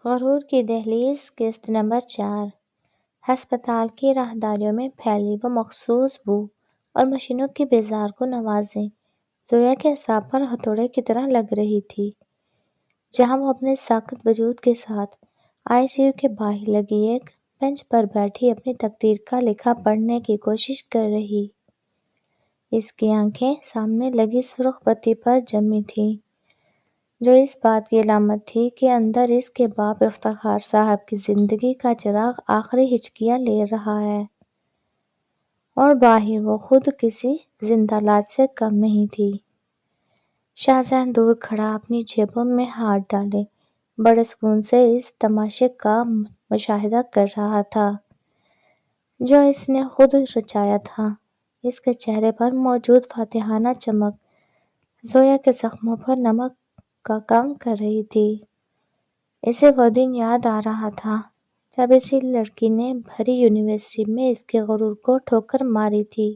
غرور کی دہلیز قسط نمبر 4۔ ہسپتال کی راہداریوں میں پھیلی وہ مخصوص بو اور مشینوں کی بیزار آوازیں زویا کے اعصاب پر ہتھوڑے کی طرح لگ رہی تھی۔ جہاں وہ اپنے ساکت وجود کے ساتھ آئی سی یو کے باہر لگی ایک بینچ پر بیٹھی اپنی تقدیر کا لکھا پڑھنے کی کوشش کر رہی، اس کی آنکھیں سامنے لگی سرخ بتی پر جمی تھیں، جو اس بات کی علامت تھی کہ اندر اس کے باپ افتخار صاحب کی زندگی کا چراغ آخری ہچکیاں لے رہا ہے، اور باہر وہ خود کسی زندہ لاش سے کم نہیں تھی۔ شاہزین دور کھڑا اپنی جیبوں میں ہاتھ ڈالے بڑے سکون سے اس تماشے کا مشاہدہ کر رہا تھا جو اس نے خود رچایا تھا۔ اس کے چہرے پر موجود فاتحانہ چمک زویا کے زخموں پر نمک کا کام کر رہی تھی۔ اسے وہ دن یاد آ رہا تھا جب اسی لڑکی نے بھری یونیورسٹی میں اس کے غرور کو ٹھوکر ماری تھی،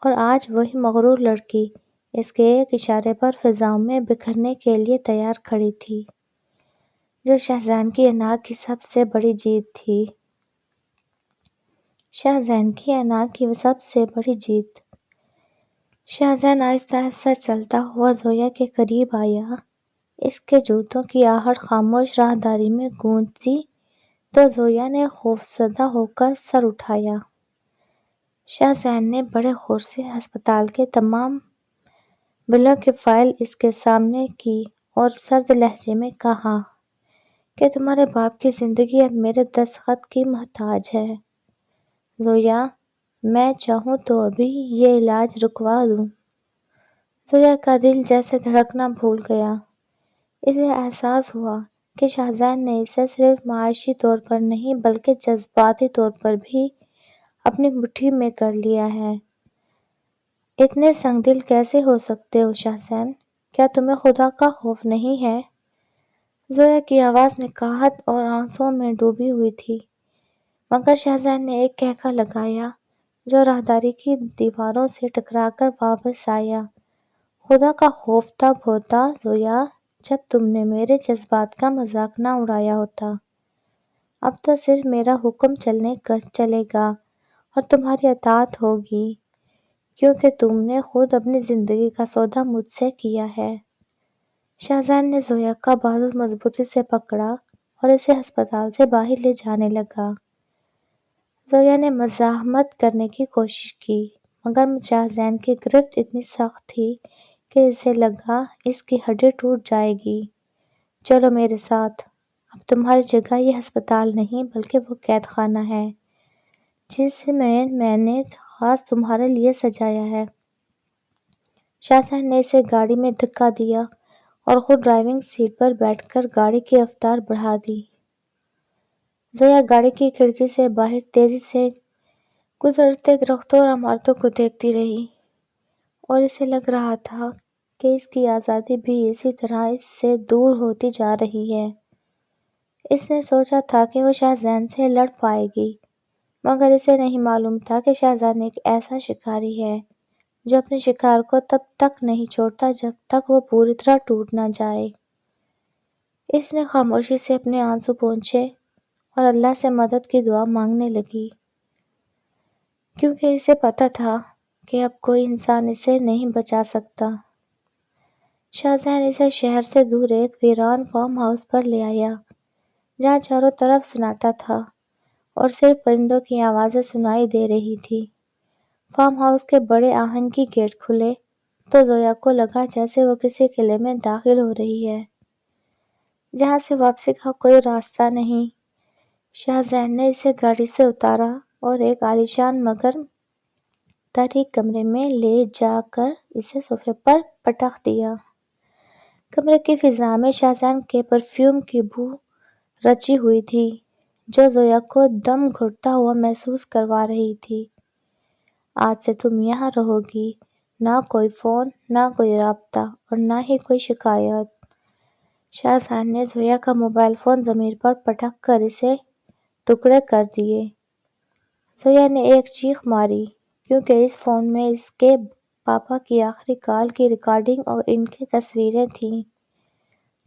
اور آج وہی مغرور لڑکی اس کے ایک اشارے پر فضاؤں میں بکھرنے کے لیے تیار کھڑی تھی، جو شاہزین کی انا کی سب سے بڑی جیت تھی۔ شاہزین کی انا کی سب سے بڑی جیت۔ شاہزین آہستہ آہستہ چلتا ہوا زویا کے قریب آیا۔ اس کے جوتوں کی آہٹ خاموش راہداری میں گونجتی تو زویا نے خوفزدہ ہو کر سر اٹھایا۔ شاہزین نے بڑے غور سے ہسپتال کے تمام بلوں کی فائل اس کے سامنے کی اور سرد لہجے میں کہا کہ تمہارے باپ کی زندگی اب میرے دستخط کی محتاج ہے، زویا۔ میں چاہوں تو ابھی یہ علاج رکوا دوں۔ زویا کا دل جیسے دھڑکنا بھول گیا۔ اسے احساس ہوا کہ شاہزین نے اسے صرف معاشی طور پر نہیں بلکہ جذباتی طور پر بھی اپنی مٹھی میں کر لیا ہے۔ اتنے سنگ دل کیسے ہو سکتے ہو شاہزین؟ کیا تمہیں خدا کا خوف نہیں ہے؟ زویا کی آواز نکاہت اور آنسوؤں میں ڈوبی ہوئی تھی، مگر شاہزین نے ایک کہکا لگایا جو راہداری کی دیواروں سے ٹکرا کر واپس آیا۔ خدا کا خوف تب ہوتا زویا جب تم نے میرے جذبات کا مذاق نہ اڑایا ہوتا۔ اب تو صرف میرا حکم چلے گا اور تمہاری اطاعت ہوگی، کیونکہ تم نے خود اپنی زندگی کا سودا مجھ سے کیا ہے۔ شاہزین نے زویا کا بازو مضبوطی سے پکڑا اور اسے ہسپتال سے باہر لے جانے لگا۔ زویا نے مزاحمت کرنے کی کوشش کی، مگر شاہزین کی گرفت اتنی سخت تھی کہ اسے لگا اس کی ہڈی ٹوٹ جائے گی۔ چلو میرے ساتھ، اب تمہاری جگہ یہ ہسپتال نہیں بلکہ وہ قید خانہ ہے جسے میں نے خاص تمہارے لیے سجایا ہے۔ شاہزین نے اسے گاڑی میں دھکا دیا اور خود ڈرائیونگ سیٹ پر بیٹھ کر گاڑی کی رفتار بڑھا دی۔ زویا گاڑی کی کھڑکی سے باہر تیزی سے گزرتے درختوں اور عمارتوں کو دیکھتی رہی، اور اسے لگ رہا تھا کہ اس کی آزادی بھی اسی طرح اس سے دور ہوتی جا رہی ہے۔ اس نے سوچا تھا کہ وہ شاہزین سے لڑ پائے گی، مگر اسے نہیں معلوم تھا کہ شاہزین ایک ایسا شکاری ہے جو اپنے شکار کو تب تک نہیں چھوڑتا جب تک وہ پوری طرح ٹوٹ نہ جائے۔ اس نے خاموشی سے اپنے آنسو پونچھے اور اللہ سے مدد کی دعا مانگنے لگی، کیونکہ اسے پتہ تھا کہ اب کوئی انسان اسے نہیں بچا سکتا۔ شاہزین اسے شہر سے دور ایک ویران فارم ہاؤس پر لے آیا جہاں چاروں طرف سناٹا تھا اور صرف پرندوں کی آوازیں سنائی دے رہی تھی۔ فارم ہاؤس کے بڑے آہن کی گیٹ کھلے تو زویا کو لگا جیسے وہ کسی قلعے میں داخل ہو رہی ہے جہاں سے واپسی کا کوئی راستہ نہیں۔ شاہزین نے اسے گاڑی سے اتارا اور ایک عالیشان مگر تاریک کمرے میں لے جا کر اسے صوفے پر پٹخ دیا۔ کمرے کی فضا میں شاہزین کے پرفیوم کی بو رچی ہوئی تھی جو زویا کو دم گھٹتا ہوا محسوس کروا رہی تھی۔ آج سے تم یہاں رہو گی، نہ کوئی فون، نہ کوئی رابطہ اور نہ ہی کوئی شکایات۔ شاہزین نے زویا کا موبائل فون زمین پر پٹک کر اسے ٹکڑے کر دیے۔ زویا نے ایک چیخ ماری کیونکہ اس فون میں اس کے پاپا کی آخری کال کی ریکارڈنگ اور ان کی تصویریں تھیں۔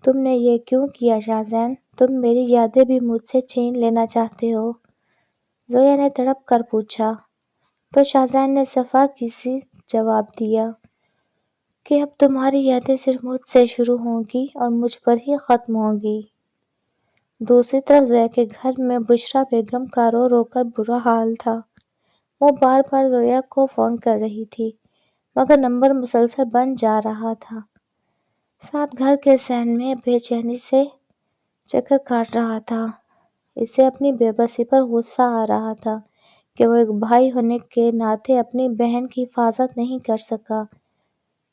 تم نے یہ کیوں کیا شاہزین؟ تم میری یادیں بھی مجھ سے چھین لینا چاہتے ہو؟ زویا نے تڑپ کر پوچھا۔ تو شاہجہان نے صفا کسی جواب دیا کہ اب تمہاری یادیں صرف مجھ سے شروع ہوں گی اور مجھ پر ہی ختم ہوں گی۔ دوسری طرف زویا کے گھر میں بشریٰ بیگم کا رو رو کر برا حال تھا۔ وہ بار بار زویا کو فون کر رہی تھی مگر نمبر مسلسل بند جا رہا تھا۔ ساتھ گھر کے صحن میں بے چینی سے چکر کاٹ رہا تھا۔ اسے اپنی بے بسی پر غصہ آ رہا تھا کہ وہ ایک بھائی ہونے کے ناطے اپنی بہن کی حفاظت نہیں کر سکا۔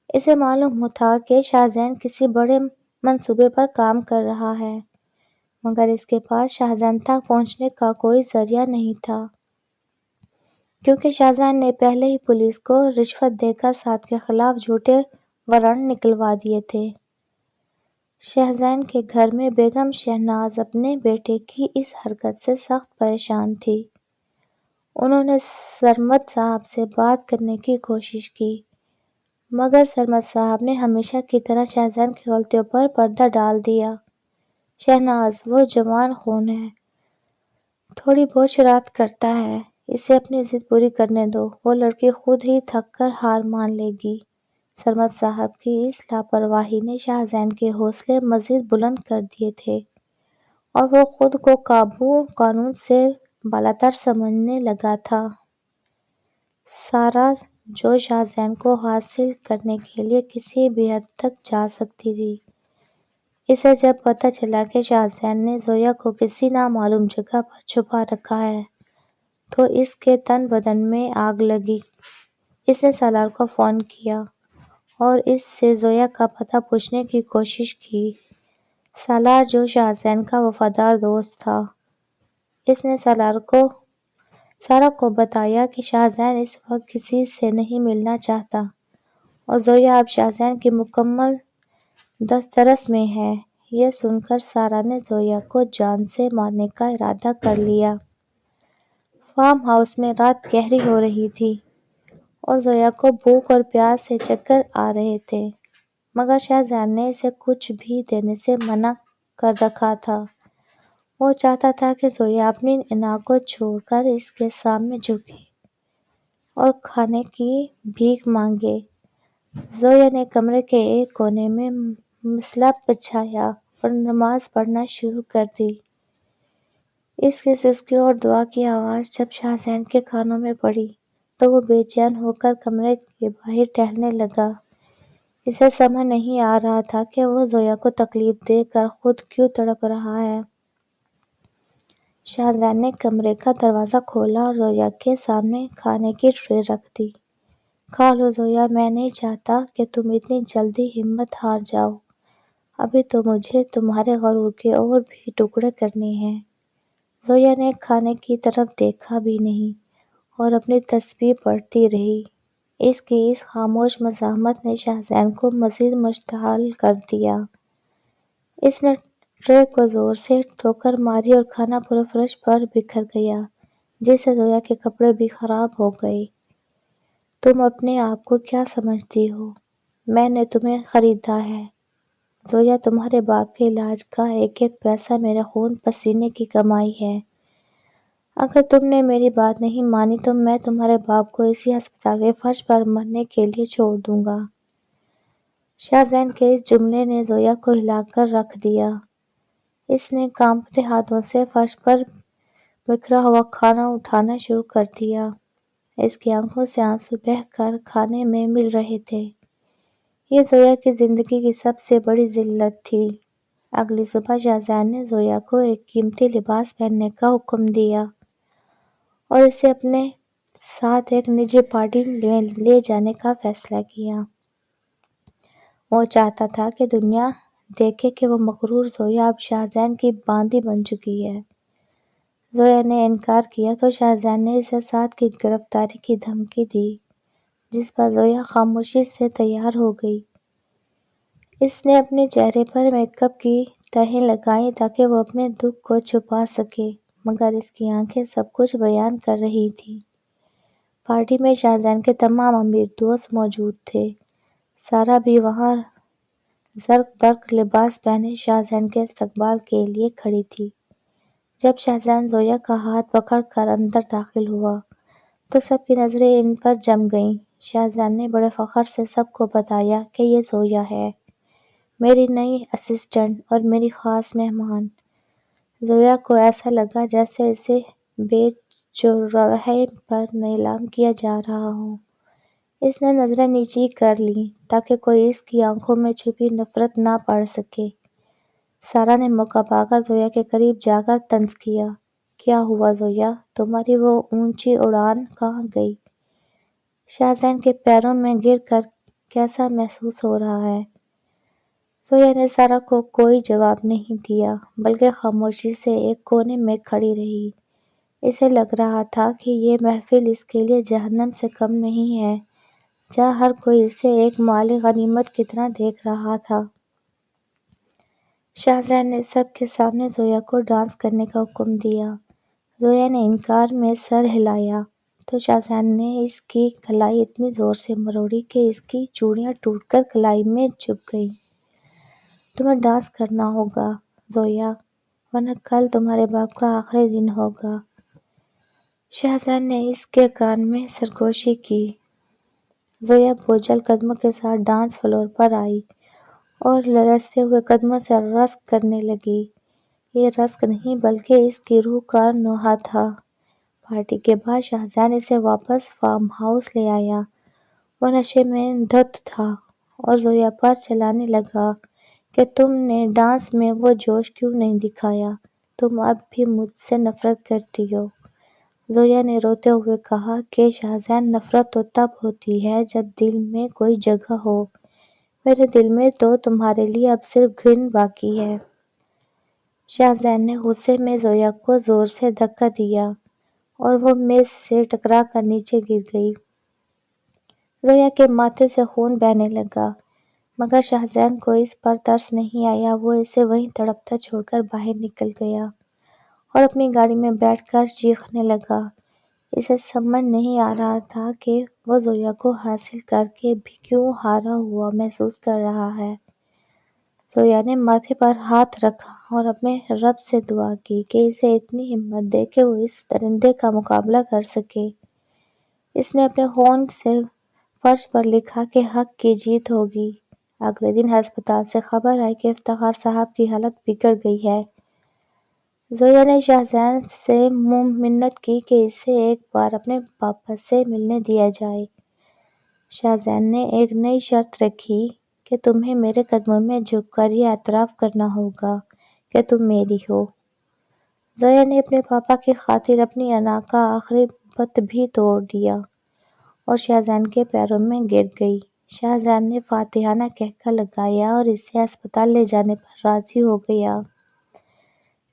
اسے معلوم تھا کہ شاہجہان کسی بڑے منصوبے پر کام کر رہا ہے مگر اس کے پاس شاہجہان تک پہنچنے کا کوئی ذریعہ نہیں تھا کیونکہ شاہجہان نے پہلے ہی پولیس کو رشوت دے کر سعد کے خلاف جھوٹے وارنٹ نکلوا دیے تھے۔ شاہجہان کے گھر میں بیگم شہناز اپنے بیٹے کی اس حرکت سے سخت پریشان تھی۔ انہوں نے سرمد صاحب سے بات کرنے کی کوشش کی مگر سرمد صاحب نے ہمیشہ کی طرح شاہجہان کی غلطیوں پر پردہ ڈال دیا۔ شہناز، وہ جوان خون ہے، تھوڑی بہت شرارت کرتا ہے، اسے اپنی ضد پوری کرنے دو، وہ لڑکی خود ہی تھک کر ہار مان لے گی۔ سرمد صاحب کی اس لاپرواہی نے شاہجہان کے حوصلے مزید بلند کر دیے تھے اور وہ خود کو قانون سے بالاتر سمجھنے لگا تھا۔ سارا جو شاہجہان کو حاصل کرنے کے لیے کسی بھی حد تک جا سکتی تھی، اسے جب پتہ چلا کہ شاہجہان نے زویا کو کسی نامعلوم جگہ پر چھپا رکھا ہے تو اس کے تن بدن میں آگ لگی۔ اس نے سالار کو فون کیا اور اس سے زویا کا پتہ پوچھنے کی کوشش کی۔ سالار، جو شاہجہان کا وفادار دوست تھا، اس نے سارا کو بتایا کہ شاہجہان اس وقت کسی سے نہیں ملنا چاہتا اور زویا اب شاہجہان کی مکمل دسترس میں ہے۔ یہ سن کر سارا نے زویا کو جان سے مارنے کا ارادہ کر لیا۔ فارم ہاؤس میں رات گہری ہو رہی تھی اور زویا کو بھوک اور پیاس سے چکر آ رہے تھے مگر شاہجہان نے اسے کچھ بھی دینے سے منع کر رکھا تھا۔ وہ چاہتا تھا کہ زویا اپنی انا کو چھوڑ کر اس کے سامنے جھکے اور کھانے کی بھیک مانگے۔ زویا نے کمرے کے ایک کونے میں مصلا بچھایا اور نماز پڑھنا شروع کر دی۔ اس کی سسکیوں اور دعا کی آواز جب شاہجہان کے کانوں میں پڑی تو وہ بے چین ہو کر کمرے کے باہر ٹہلنے لگا۔ اسے سمجھ نہیں آ رہا تھا کہ وہ زویا کو تکلیف دے کر خود کیوں تڑپ رہا ہے۔ شاہجہان نے کمرے کا دروازہ کھولا اور زویا کے سامنے کھانے کی ٹرے رکھ دی۔ کھا لو زویا، میں نہیں چاہتا کہ تم اتنی جلدی ہمت ہار جاؤ، ابھی تو مجھے تمہارے غرور کے اور بھی ٹکڑے کرنے ہیں۔ زویا نے کھانے کی طرف دیکھا بھی نہیں اور اپنی تسبیح پڑھتی رہی۔ اس کی اس خاموش مزاحمت نے شاہجہان کو مزید مشتعل کر دیا۔ اس نے ٹرے کو زور سے ٹھوکر ماری اور کھانا پورے فرش پر بکھر گیا جس سے زویا کے کپڑے بھی خراب ہو گئے۔ تم اپنے آپ کو کیا سمجھتی ہو؟ میں نے تمہیں خریدا ہے۔ زویا، تمہارے باپ کے علاج کا ایک ایک پیسہ میرے خون پسینے کی کمائی ہے۔ اگر تم نے میری بات نہیں مانی تو میں تمہارے باپ کو اسی ہسپتال کے فرش پر مرنے کے لیے چھوڑ دوں گا۔ شاہجہان کے اس جملے نے زویا کو ہلا کر رکھ دیا۔ اس نے کانپتے ہاتھوں سے فرش پر بکھرا ہوا کھانا اٹھانا شروع کر دیا۔ اس کی آنکھوں سے آنسو بہہ کر کھانے میں مل رہے تھے۔ یہ زویا کی زندگی کی سب سے بڑی ذلت تھی۔ اگلی صبح شاہجہان نے زویا کو ایک قیمتی لباس پہننے کا حکم دیا اور اسے اپنے ساتھ ایک نجی پارٹی میں لے جانے کا فیصلہ کیا۔ وہ چاہتا تھا کہ دنیا دیکھے کہ وہ مغرور زویا اب شاہجہان کی باندی بن چکی ہے۔ زویا نے انکار کیا تو شاہجہان نے اسے سعد کی گرفتاری کی دھمکی دی جس پر زویا خاموشی سے تیار ہو گئی۔ اس نے اپنے چہرے پر میک اپ کی تہیں لگائیں تاکہ وہ اپنے دکھ کو چھپا سکے مگر اس کی آنکھیں سب کچھ بیان کر رہی تھیں۔ پارٹی میں شاہجہان کے تمام امیر دوست موجود تھے۔ سارا بھی وہاں زرق برق لباس پہنے شاہزین کے استقبال کے لیے کھڑی تھی۔ جب شاہزین زویا کا ہاتھ پکڑ کر اندر داخل ہوا تو سب کی نظریں ان پر جم گئیں۔ شاہزین نے بڑے فخر سے سب کو بتایا کہ یہ زویا ہے، میری نئی اسسٹنٹ اور میری خاص مہمان۔ زویا کو ایسا لگا جیسے اسے بے چوراہے پر نیلام کیا جا رہا ہو۔ اس نے نظریں نیچی کر لیں تاکہ کوئی اس کی آنکھوں میں چھپی نفرت نہ پڑھ سکے۔ سارا نے موقع پا کر زویا کے قریب جا کر طنز کیا، کیا ہوا زویا، تمہاری وہ اونچی اڑان کہاں گئی؟ شاہزین کے پیروں میں گر کر کیسا محسوس ہو رہا ہے؟ زویا نے سارا کو کوئی جواب نہیں دیا بلکہ خاموشی سے ایک کونے میں کھڑی رہی۔ اسے لگ رہا تھا کہ یہ محفل اس کے لیے جہنم سے کم نہیں ہے، جہاں ہر کوئی اسے ایک مال غنیمت کی طرح دیکھ رہا تھا۔ شاہزین نے سب کے سامنے زویا کو ڈانس کرنے کا حکم دیا۔ زویا نے انکار میں سر ہلایا تو شاہزین نے اس کی کلائی اتنی زور سے مروڑی کہ اس کی چوڑیاں ٹوٹ کر کلائی میں چبھ گئیں۔ تمہیں ڈانس کرنا ہوگا زویا، ورنہ کل تمہارے باپ کا آخری دن ہوگا۔ شاہزین نے اس کے کان میں سرگوشی کی۔ زویا بوجھل قدموں کے ساتھ ڈانس فلور پر آئی اور لرزتے ہوئے قدموں سے رقص کرنے لگی۔ یہ رقص نہیں بلکہ اس کی روح کا نوحہ تھا۔ پارٹی کے بعد شاہزین اسے واپس فارم ہاؤس لے آیا۔ وہ نشے میں دھت تھا اور زویا پر چلانے لگا کہ تم نے ڈانس میں وہ جوش کیوں نہیں دکھایا، تم اب بھی مجھ سے نفرت کرتی ہو۔ زویا نے روتے ہوئے کہا کہ شاہزین، نفرت تو تب ہوتی ہے جب دل میں کوئی جگہ ہو، میرے دل میں تو تمہارے لیے اب صرف گھن باقی ہے۔ شاہزین نے غصے میں زویا کو زور سے دھکا دیا اور وہ میز سے ٹکرا کر نیچے گر گئی۔ زویا کے ماتھے سے خون بہنے لگا مگر شاہزین کو اس پر ترس نہیں آیا۔ وہ اسے وہیں تڑپتا چھوڑ کر باہر نکل گیا اور اپنی گاڑی میں بیٹھ کر چیخنے لگا۔ اسے سمجھ نہیں آ رہا تھا کہ وہ زویا کو حاصل کر کے بھی کیوں ہارا ہوا محسوس کر رہا ہے۔ زویا نے ماتھے پر ہاتھ رکھا اور اپنے رب سے دعا کی کہ اسے اتنی ہمت دے کہ وہ اس درندے کا مقابلہ کر سکے۔ اس نے اپنے ہونٹ سے فرش پر لکھا کہ حق کی جیت ہوگی۔ اگلے دن ہسپتال سے خبر آئی کہ افتخار صاحب کی حالت بگڑ گئی ہے۔ زویا نے شاہزین سے منت کی کہ اسے ایک بار اپنے پاپا سے ملنے دیا جائے۔ شاہزین نے ایک نئی شرط رکھی کہ تمہیں میرے قدموں میں جھک کر یہ اعتراف کرنا ہوگا کہ تم میری ہو۔ زویا نے اپنے پاپا کی خاطر اپنی انا کا آخری بت بھی توڑ دیا اور شاہزین کے پیروں میں گر گئی۔ شاہزین نے فاتحانہ قہقہ لگایا اور اسے ہسپتال لے جانے پر راضی ہو گیا۔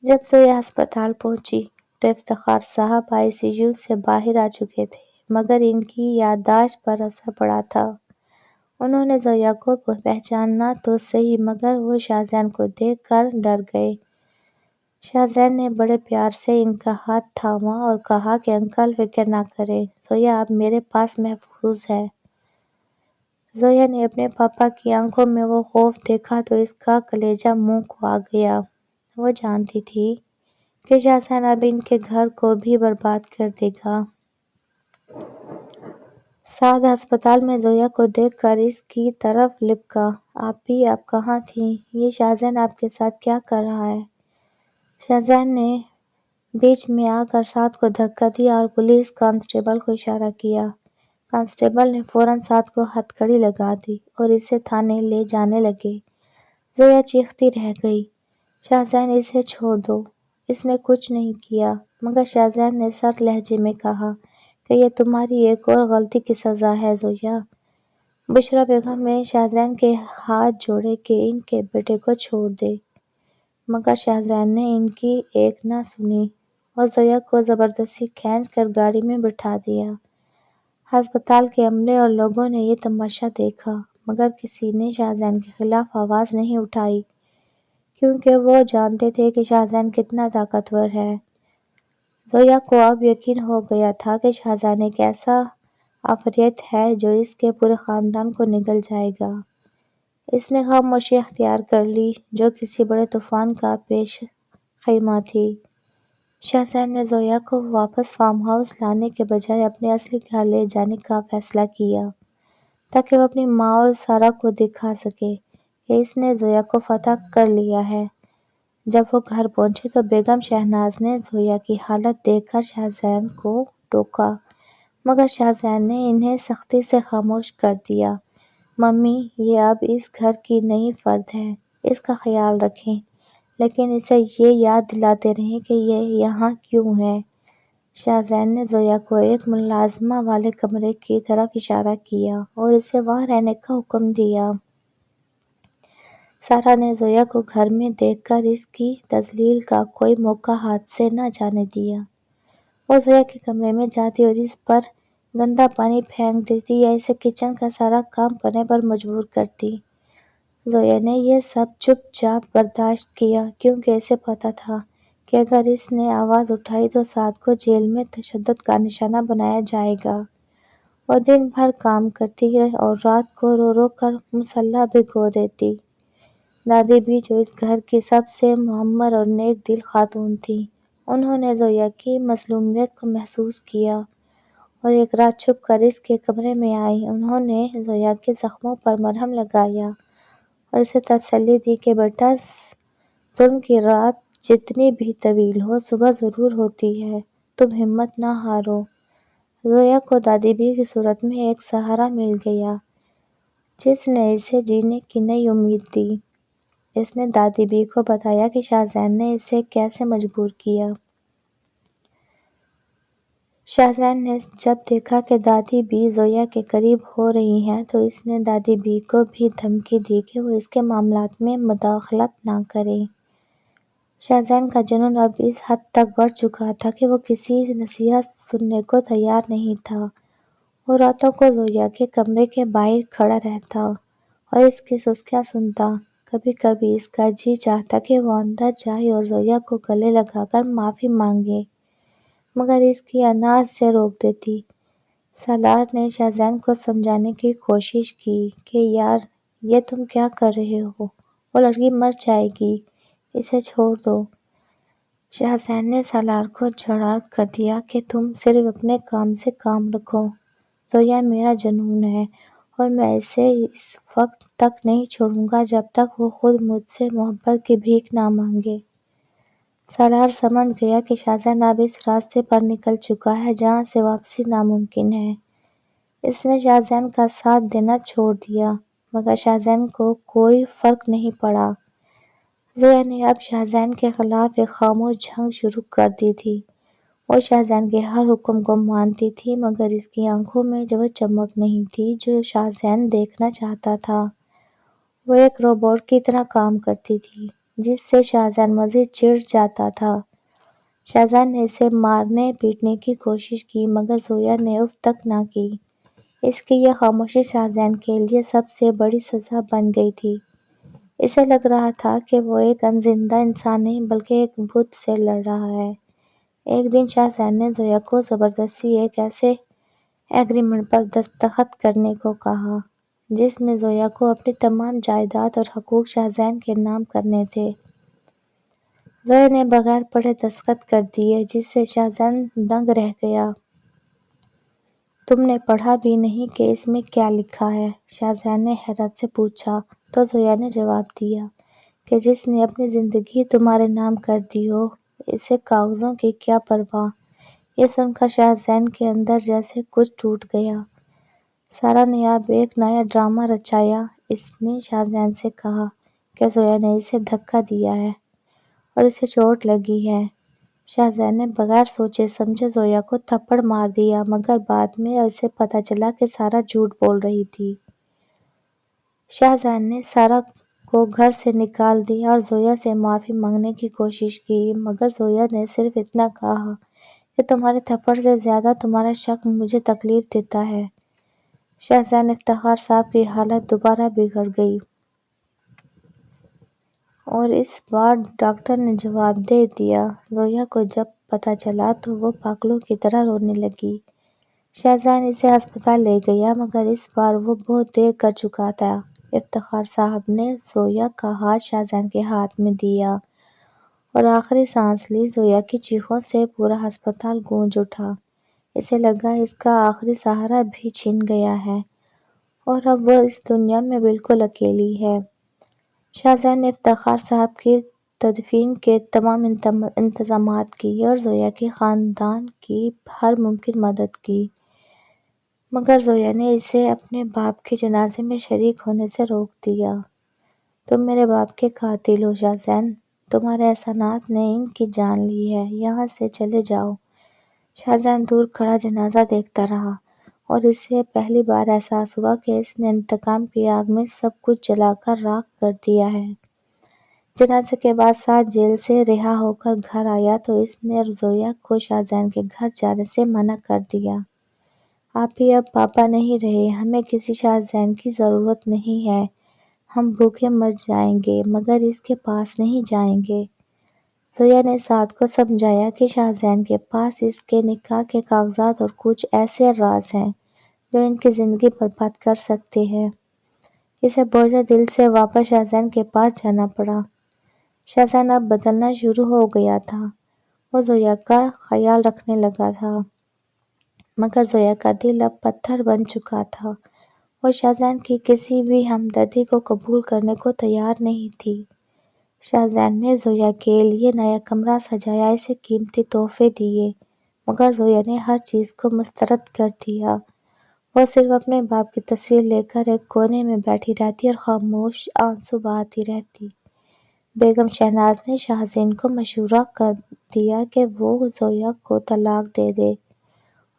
جب زویا ہسپتال پہنچی تو افتخار صاحب ICU سے باہر آ چکے تھے مگر ان کی یادداشت پر اثر پڑا تھا۔ انہوں نے زویا کو پہچانا تو صحیح مگر وہ شاہزین کو دیکھ کر ڈر گئے۔ شاہزین نے بڑے پیار سے ان کا ہاتھ تھاما اور کہا کہ انکل فکر نہ کریں، زویا اب میرے پاس محفوظ ہے۔ زویا نے اپنے پاپا کی آنکھوں میں وہ خوف دیکھا تو اس کا کلیجہ منہ کو آ گیا۔ وہ جانتی تھی کہ شاہزین اب ان کے گھر کو بھی برباد کر دے گا۔ سعد ہسپتال میں زویا کو دیکھ کر اس کی طرف لپکا، آپ کہاں تھیں؟ یہ شاہزین آپ کے ساتھ کیا کر رہا ہے؟ شاہزین نے بیچ میں آ کر سعد کو دھکا دیا اور پولیس کانسٹیبل کو اشارہ کیا۔ کانسٹیبل نے فوراً سعد کو ہتھ کڑی لگا دی اور اسے تھانے لے جانے لگے۔ زویا چیختی رہ گئی، شاہزین اسے چھوڑ دو، اس نے کچھ نہیں کیا۔ مگر شاہزین نے سرد لہجے میں کہا کہ یہ تمہاری ایک اور غلطی کی سزا ہے زویا۔ بشریٰ بیگم نے شاہزین کے ہاتھ جوڑے کہ ان کے بیٹے کو چھوڑ دے مگر شاہزین نے ان کی ایک نہ سنی اور زویا کو زبردستی کھینچ کر گاڑی میں بٹھا دیا۔ ہسپتال کے عملے اور لوگوں نے یہ تماشا دیکھا مگر کسی نے شاہزین کے خلاف آواز نہیں اٹھائی کیونکہ وہ جانتے تھے کہ شاہزین کتنا طاقتور ہے۔ زویا کو اب یقین ہو گیا تھا کہ شاہزین ایک ایسا عفریت ہے جو اس کے پورے خاندان کو نگل جائے گا۔ اس نے خاموشی اختیار کر لی جو کسی بڑے طوفان کا پیش خیمہ تھی۔ شہزاد نے زویا کو واپس فارم ہاؤس لانے کے بجائے اپنے اصلی گھر لے جانے کا فیصلہ کیا تاکہ وہ اپنی ماں اور سارہ کو دکھا سکے کہ اس نے زویا کو فتح کر لیا ہے۔ جب وہ گھر پہنچے تو بیگم شہناز نے زویا کی حالت دیکھ کر شہزاد کو ٹوکا، مگر شہزاد نے انہیں سختی سے خاموش کر دیا۔ ممی، یہ اب اس گھر کی نئی فرد ہے، اس کا خیال رکھیں، لیکن اسے یہ یاد دلاتے رہیں کہ یہ یہاں کیوں ہے۔ شہزاد نے زویا کو ایک ملازمہ والے کمرے کی طرف اشارہ کیا اور اسے وہاں رہنے کا حکم دیا۔ سارہ نے زویا کو گھر میں دیکھ کر اس کی تذلیل کا کوئی موقع ہاتھ سے نہ جانے دیا۔ وہ زویا کے کمرے میں جاتی اور اس پر گندا پانی پھینک دیتی یا اسے کچن کا سارا کام کرنے پر مجبور کرتی۔ زویا نے یہ سب چپ چاپ برداشت کیا کیونکہ اسے پتہ تھا کہ اگر اس نے آواز اٹھائی تو سعد کو جیل میں تشدد کا نشانہ بنایا جائے گا۔ وہ دن بھر کام کرتی اور رات کو رو رو کر مسلح بھگو دیتی۔ دادی بھی، جو اس گھر کی سب سے معمر اور نیک دل خاتون تھی، انہوں نے زویا کی مظلومیت کو محسوس کیا اور ایک رات چھپ کر اس کے کمرے میں آئیں۔ انہوں نے زویا کے زخموں پر مرہم لگایا اور اسے تسلی دی کہ بیٹا، ظلم کی رات جتنی بھی طویل ہو، صبح ضرور ہوتی ہے، تم ہمت نہ ہارو۔ زویا کو دادی بھی کی صورت میں ایک سہارا مل گیا جس نے اسے جینے کی نئی امید دی۔ اس نے دادی بی کو بتایا کہ شہزاد نے اسے کیسے مجبور کیا۔ شہزاد نے جب دیکھا کہ دادی بی زویا کے قریب ہو رہی ہیں تو اس نے دادی بی کو بھی دھمکی دی کہ وہ اس کے معاملات میں مداخلت نہ کرے۔ شہزاد کا جنون اب اس حد تک بڑھ چکا تھا کہ وہ کسی نصیحت سننے کو تیار نہیں تھا۔ وہ راتوں کو زویا کے کمرے کے باہر کھڑا رہتا اور اس کی سسکیاں سنتا۔ کبھی کبھی اس کا جی چاہتا کہ وہ اندر جائے اور زویا کو گلے لگا کر معافی مانگے، مگر اس کی انا اسے روک دیتی۔ سالار نے شہزاد کو سمجھانے کی کوشش کی کہ یار، یہ تم کیا کر رہے ہو، وہ لڑکی مر جائے گی، اسے چھوڑ دو۔ شہزاد نے سالار کو جھڑا کر دیا کہ تم صرف اپنے کام سے کام رکھو۔ زویا میرا جنون ہے اور میں اسے اس وقت تک نہیں چھوڑوں گا جب تک وہ خود مجھ سے محبت کی بھیک نہ مانگے۔ سالار سمجھ گیا کہ شہزاد اب اس راستے پر نکل چکا ہے جہاں سے واپسی ناممکن ہے۔ اس نے شہزاد کا ساتھ دینا چھوڑ دیا، مگر شہزاد کو کوئی فرق نہیں پڑا۔ زویا نے اب شہزاد کے خلاف ایک خاموش جنگ شروع کر دی تھی۔ وہ شہزاد کے ہر حکم کو مانتی تھی، مگر اس کی آنکھوں میں وہ چمک نہیں تھی جو شہزاد دیکھنا چاہتا تھا۔ وہ ایک روبوٹ کی طرح کام کرتی تھی جس سے شہزاد مزید چڑ جاتا تھا۔ شہزاد نے اسے مارنے پیٹنے کی کوشش کی، مگر زویا نے اف تک نہ کی۔ اس کی یہ خاموشی شہزاد کے لیے سب سے بڑی سزا بن گئی تھی۔ اسے لگ رہا تھا کہ وہ ایک زندہ انسان نہیں بلکہ ایک بت سے لڑ رہا ہے۔ ایک دن شہزاد نے زویا کو زبردستی ایک ایسے ایگریمنٹ پر دستخط کرنے کو کہا جس میں زویا کو اپنی تمام جائیداد اور حقوق شہزاد کے نام کرنے تھے۔ زویا نے بغیر پڑھے دستخط کر دیے، جس سے شہزاد دنگ رہ گیا۔ تم نے پڑھا بھی نہیں کہ اس میں کیا لکھا ہے؟ شہزاد نے حیرت سے پوچھا تو زویا نے جواب دیا کہ جس نے اپنی زندگی تمہارے نام کر دی ہو، اسے کاغذوں کی کیا پرواہ۔ یہ سن کر شہزاد کے اندر جیسے کچھ ٹوٹ گیا۔ سارہ نے اب ایک نیا ڈرامہ رچایا۔ اس نے شہزاد سے کہا کہ زویا نے اسے دھکا دیا ہے اور اسے چوٹ لگی ہے۔ شہزاد نے بغیر سوچے سمجھے زویا کو تھپڑ مار دیا، مگر بعد میں اسے پتہ چلا کہ سارہ جھوٹ بول رہی تھی۔ شہزاد نے سارہ کو گھر سے نکال دیا اور زویا سے معافی مانگنے کی کوشش کی، مگر زویا نے صرف اتنا کہا کہ تمہارے تھپڑ سے زیادہ تمہارا شک مجھے تکلیف دیتا ہے۔ شہزاد افتخار صاحب کی حالت دوبارہ بگڑ گئی اور اس بار ڈاکٹر نے جواب دے دیا۔ زویا کو جب پتہ چلا تو وہ پاگلوں کی طرح رونے لگی۔ شہزاد اسے ہسپتال لے گیا، مگر اس بار وہ بہت دیر کر چکا تھا۔ افتخار صاحب نے زویا کا ہاتھ شاہزان کے ہاتھ میں دیا اور آخری سانس لی۔ زویا کی چیخوں سے پورا ہسپتال گونج اٹھا۔ اسے لگا اس کا آخری سہارا بھی چھن گیا ہے اور اب وہ اس دنیا میں بالکل اکیلی ہے۔ شاہزان نے افتخار صاحب کی تدفین کے تمام انتظامات کیے اور زویا کے خاندان کی ہر ممکن مدد کی، مگر زویا نے اسے اپنے باپ کے جنازے میں شریک ہونے سے روک دیا۔ تم میرے باپ کے قاتل ہو شاہزان، تمہارے احسانات نے ان کی جان لی ہے، یہاں سے چلے جاؤ۔ شاہزان دور کھڑا جنازہ دیکھتا رہا اور اسے پہلی بار احساس ہوا کہ اس نے انتقام کی آگ میں سب کچھ جلا کر راکھ کر دیا ہے۔ جنازے کے بعد ساتھ جیل سے رہا ہو کر گھر آیا تو اس نے زویا کو شاہزان کے گھر جانے سے منع کر دیا۔ آپ بھی اب پاپا نہیں رہے، ہمیں کسی شاہزان کی ضرورت نہیں ہے، ہم بھوکے مر جائیں گے مگر اس کے پاس نہیں جائیں گے۔ زویا نے سعد کو سمجھایا کہ شاہزان کے پاس اس کے نکاح کے کاغذات اور کچھ ایسے راز ہیں جو ان کی زندگی برباد کر سکتے ہیں۔ اسے بوجھل دل سے واپس شاہزان کے پاس جانا پڑا۔ شاہزان اب بدلنا شروع ہو گیا تھا۔ وہ زویا کا خیال رکھنے لگا تھا مگر زویا کا دل اب پتھر بن چکا تھا اور شاہزان کی کسی بھی ہمدردی کو قبول کرنے کو تیار نہیں تھی۔ شاہزان نے زویا کے لیے نیا کمرہ سجایا، اسے قیمتی تحفے دیے، مگر زویا نے ہر چیز کو مسترد کر دیا۔ وہ صرف اپنے باپ کی تصویر لے کر ایک کونے میں بیٹھی رہتی اور خاموش آنسو بہاتی رہتی۔ بیگم شہناز نے شاہزین کو مشورہ دیا کہ وہ زویا کو طلاق دے دے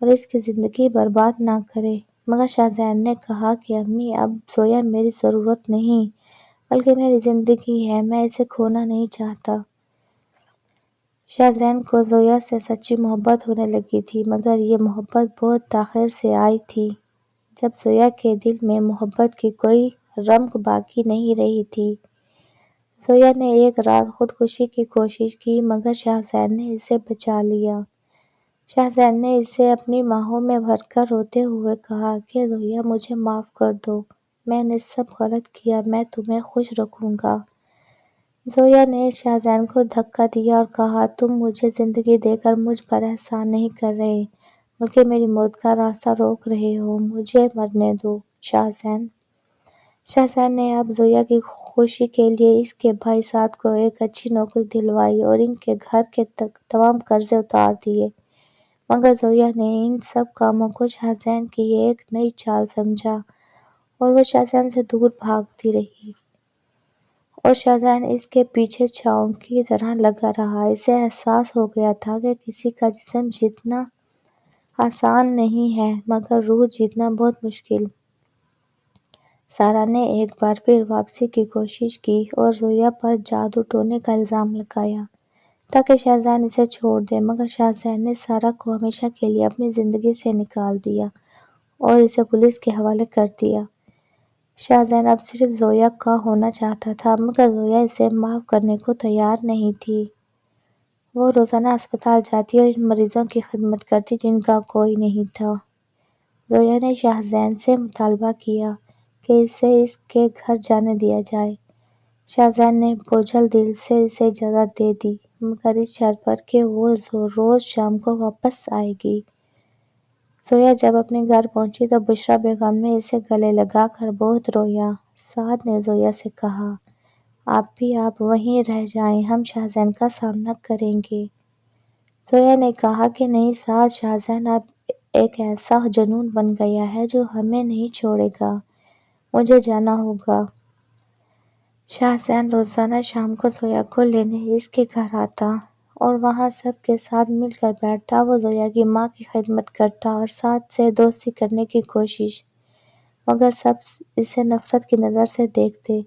اور اس کی زندگی برباد نہ کرے، مگر شاہزان نے کہا کہ امی، اب زویا میری ضرورت نہیں بلکہ میری زندگی ہے، میں اسے کھونا نہیں چاہتا۔ شاہزان کو زویا سے سچی محبت ہونے لگی تھی مگر یہ محبت بہت تاخیر سے آئی تھی، جب زویا کے دل میں محبت کی کوئی رمق باقی نہیں رہی تھی۔ زویا نے ایک رات خودکشی کی کوشش کی مگر شاہزان نے اسے بچا لیا۔ شاہزان نے اسے اپنی باہوں میں بھر کر روتے ہوئے کہا کہ زویا، مجھے معاف کر دو، میں نے سب غلط کیا، میں تمہیں خوش رکھوں گا۔ زویا نے شاہزان کو دھکا دیا اور کہا، تم مجھے زندگی دے کر مجھ پر احسان نہیں کر رہے بلکہ میری موت کا راستہ روک رہے ہو، مجھے مرنے دو شاہزان۔ شاہزان نے اب زویا کی خوشی کے لیے اس کے بھائی سعد کو ایک اچھی نوکری دلوائی اور ان کے گھر کے تمام قرضے اتار دیے، مگر زویا نے ان سب کاموں کو شاہزان کی ایک نئی چال سمجھا اور وہ شاہزان سے دور بھاگتی رہی اور شاہزان اس کے پیچھے چھاؤں کی طرح لگا رہا۔ اسے احساس ہو گیا تھا کہ کسی کا جسم جیتنا آسان نہیں ہے مگر روح جیتنا بہت مشکل۔ سارا نے ایک بار پھر واپسی کی کوشش کی اور زویا پر جادو ٹونے کا الزام لگایا تاکہ شاہزان اسے چھوڑ دے، مگر شاہزان نے سارا کو ہمیشہ کے لیے اپنی زندگی سے نکال دیا اور اسے پولیس کے حوالے کر دیا۔ شاہزان اب صرف زویا کا ہونا چاہتا تھا مگر زویا اسے معاف کرنے کو تیار نہیں تھی۔ وہ روزانہ اسپتال جاتی اور ان مریضوں کی خدمت کرتی جن کا کوئی نہیں تھا۔ زویا نے شاہزان سے مطالبہ کیا کہ اسے اس کے گھر جانے دیا جائے۔ شاہزان نے بوجھل دل سے اسے اجازت دے دی مگر اس شرط پر کہ وہ روز شام کو واپس آئے گی۔ زویا جب اپنے گھر پہنچی تو بشریٰ بیگم نے اسے گلے لگا کر بہت رویا۔ سعد نے زویا سے کہا، آپ وہیں رہ جائیں، ہم شاہزان کا سامنا کریں گے۔ زویا نے کہا کہ نہیں سعد، شاہزان اب ایک ایسا جنون بن گیا ہے جو ہمیں نہیں چھوڑے گا، مجھے جانا ہوگا۔ شاہزان روزانہ شام کو زویا کو لینے اس کے گھر آتا اور وہاں سب کے ساتھ مل کر بیٹھتا۔ وہ زویا کی ماں کی خدمت کرتا اور سعد سے دوستی کرنے کی کوشش، مگر سب اسے نفرت کی نظر سے دیکھتے۔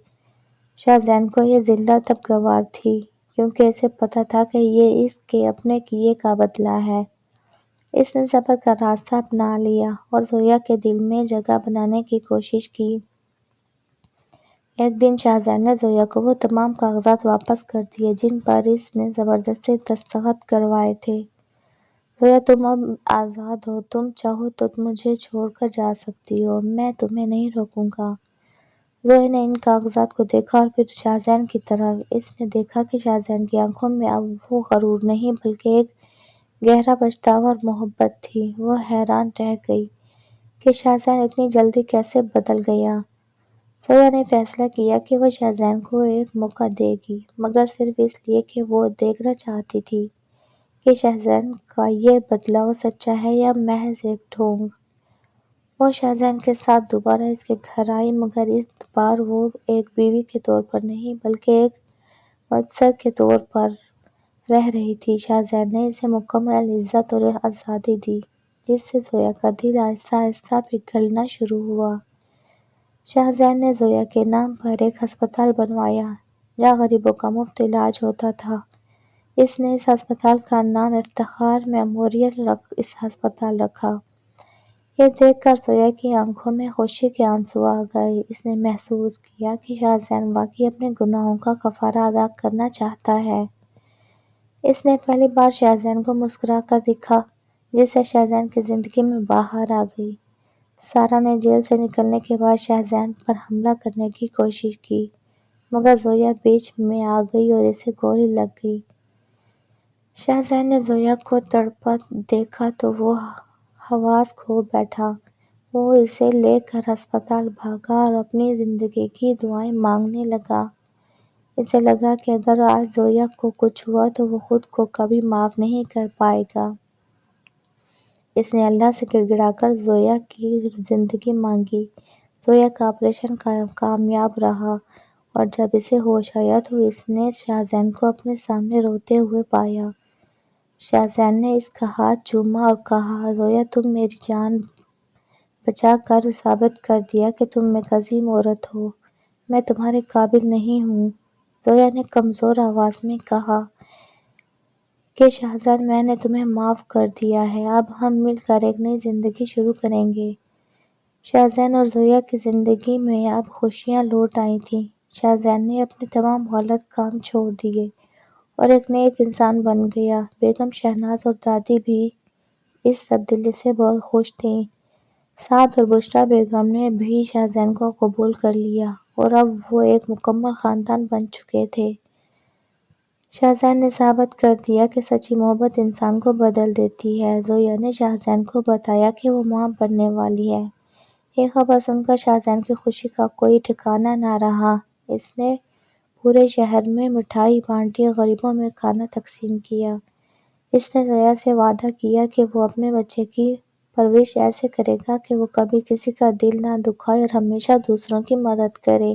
شاہزان کو یہ ذلت اب گوار تھی کیونکہ اسے پتہ تھا کہ یہ اس کے اپنے کیے کا بدلہ ہے۔ اس نے صبر کا راستہ اپنا لیا اور زویا کے دل میں جگہ بنانے کی کوشش کی۔ ایک دن شاہزان نے زویا کو وہ تمام کاغذات واپس کر دیے جن پر اس نے زبردستی دستخط کروائے تھے۔ زویا، تم اب آزاد ہو، تم چاہو تو مجھے چھوڑ کر جا سکتی ہو، میں تمہیں نہیں روکوں گا۔ زویا نے ان کاغذات کو دیکھا اور پھر شاہزین کی طرف۔ اس نے دیکھا کہ شاہزین کی آنکھوں میں اب وہ غرور نہیں بلکہ ایک گہرا پچھتاوا اور محبت تھی۔ وہ حیران رہ گئی کہ شاہزین اتنی جلدی کیسے بدل گیا۔ زویا نے فیصلہ کیا کہ وہ شاہزین کو ایک موقع دے گی، مگر صرف اس لیے کہ وہ دیکھنا چاہتی تھی کہ شاہزین کا یہ بدلاؤ سچا ہے یا محض ایک ڈھونگ۔ وہ شاہزین کے ساتھ دوبارہ اس کے گھر آئی، مگر اس بار وہ ایک بیوی کے طور پر نہیں بلکہ ایک مبصر کے طور پر رہ رہی تھی۔ شاہزین نے اسے مکمل عزت اور آزادی دی، جس سے زویا کا دل آہستہ آہستہ پگھلنا شروع ہوا۔ شاہزین نے زویا کے نام پر ایک ہسپتال بنوایا جہاں غریبوں کا مفت علاج ہوتا تھا۔ اس نے اس ہسپتال کا نام افتخار میموریل ہسپتال رکھا۔ یہ دیکھ کر زویا کی آنکھوں میں خوشی کے آنسو آ گئے۔ اس نے محسوس کیا کہ شاہزین واقعی اپنے گناہوں کا کفارہ ادا کرنا چاہتا ہے۔ اس نے پہلی بار شاہزین کو مسکرا کر دیکھا، جس سے شاہزین کی زندگی میں بہار آ گئی۔ سارا نے جیل سے نکلنے کے بعد شاہزین پر حملہ کرنے کی کوشش کی، مگر زویا بیچ میں آ گئی اور اسے گولی لگ گئی۔ شاہزین نے زویا کو تڑپتا دیکھا تو وہ حواس کھو بیٹھا۔ وہ اسے لے کر ہسپتال بھاگا اور اپنی زندگی کی دعائیں مانگنے لگا۔ اسے لگا کہ اگر آج زویا کو کچھ ہوا تو وہ خود کو کبھی معاف نہیں کر پائے گا۔ اس نے اللہ سے گڑ گڑا کر زویا کی زندگی مانگی۔ زویا کا آپریشن کامیاب رہا اور جب اسے ہوش آیا تو اس نے شاہزین کو اپنے سامنے روتے ہوئے پایا۔ شاہزین نے اس کا ہاتھ چوما اور کہا، زویا تم میری جان بچا کر ثابت کر دیا کہ تم ایک عظیم عورت ہو۔ میں تمہارے قابل نہیں ہوں۔ زویا نے کمزور آواز میں کہا کہ شاہزین میں نے تمہیں معاف کر دیا ہے، اب ہم مل کر ایک نئی زندگی شروع کریں گے۔ شاہزین اور زویا کی زندگی میں اب خوشیاں لوٹ آئی تھیں۔ شاہزین نے اپنے تمام غلط کام چھوڑ دیے اور ایک نیک انسان بن گیا۔ بیگم شہناز اور دادی بھی اس تبدیلی سے بہت خوش تھیں۔ سعد اور بشریٰ بیگم نے بھی شاہزین کو قبول کر لیا اور اب وہ ایک مکمل خاندان بن چکے تھے۔ شاہزین نے ثابت کر دیا کہ سچی محبت انسان کو بدل دیتی ہے۔ زویا نے شاہزین کو بتایا کہ وہ ماں بننے والی ہے۔ یہ خبر سن کر شاہزین کی خوشی کا کوئی ٹھکانہ نہ رہا۔ اس نے پورے شہر میں مٹھائی بانٹی اور غریبوں میں کھانا تقسیم کیا۔ اس نے زویا سے وعدہ کیا کہ وہ اپنے بچے کی پرورش ایسے کرے گا کہ وہ کبھی کسی کا دل نہ دکھائے اور ہمیشہ دوسروں کی مدد کرے۔